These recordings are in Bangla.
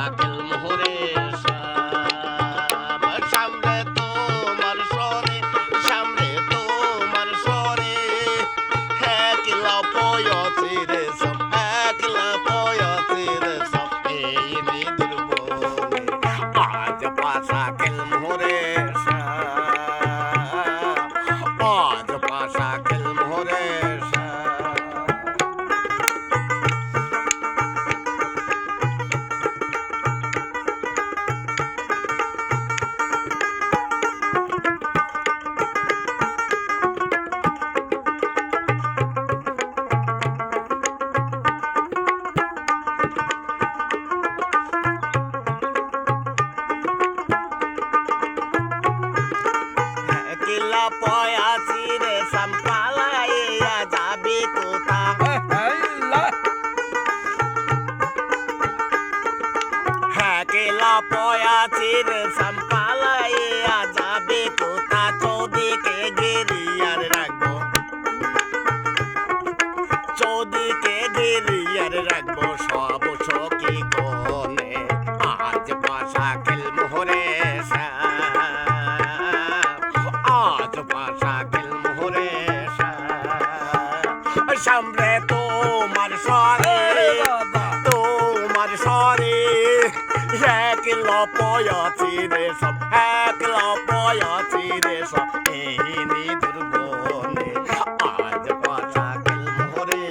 শাকিল মোহরে সামনে তোমার সরে সামনে তোমার সরে একলা পয়ছি রে সব একলা পয়ছি রে সব এই নিদুর বনে আজ পাশা খেল মোহরে আজ পাশা খেল মোহরে কিলা পয়াছি রে সম্পালাইয়া যাবি কোথা হ্যাঁ কিলা পয়াছি রে সম্পালাইয়া যাবি কোথা চৌদিকে গিরিয়ার রাখবো চৌদিকে গিরিয়ার রাখবো সব সখী কোনে আজ পাশা খেল মোহরে আজ পাশা খেল মোহরে সামনে তোমার সরে তোমার সরে একলা পয়াছি রে সব একলা পয়াছি রে সব এই নিদুর বনে আজ পাশা খেল মোহরে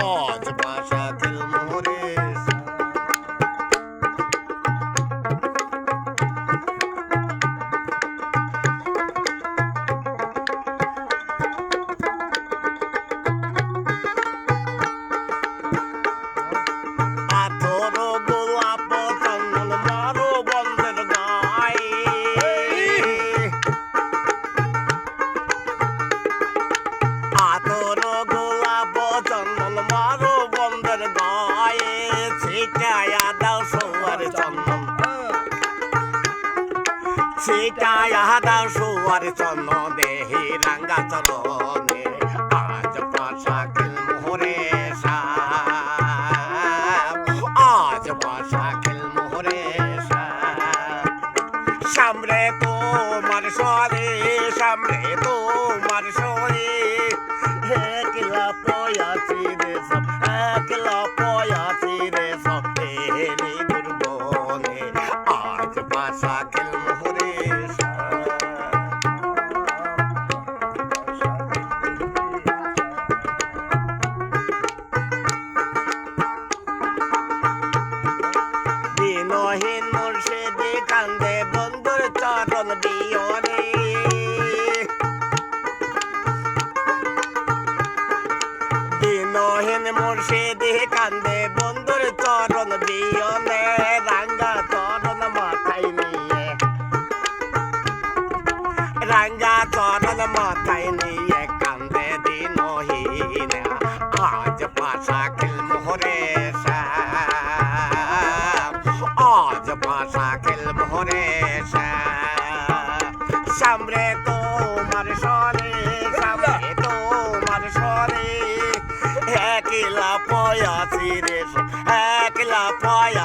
আজ পাশা খেল মোহরে আতর গোলাপ চন্দন মারো বন্ধের গায়ে আতর গোলাপ চন্দন মারো বন্ধের গায়ে ছিটায়া দাও সোয়ার চন্দন ছিটায়া দাও সোয়ার চন্দন দেহি রাঙ্গা চরণে আজ পাশা খেল মোহরে আজ পাশা খেল মোহরে সামনে তোমার সরে সামনে তোমার সরে একলা পয়াছি রে সব একলা পয়াছি রে সব এলি দুর্বনে আজ পাশা খেল মোহরে দিনহীন মুর্শিদি কান্দে বন্ধুর চরণ বিয়নে দিনহীন মুর্শিদি কান্দে বন্ধুর চরণ বিয়নে রাঙ্গা চরণ মাথায় নিয়ে রাঙ্গা চরণ মাথায় নিয়ে কান্দে দিনহীন আজ পাশা খেল মোহরে আজ পাশা খেল মোহরে সামনে তোমার সরে সামনে তোমার সরে একলা পয়াছি রে একলা পয়া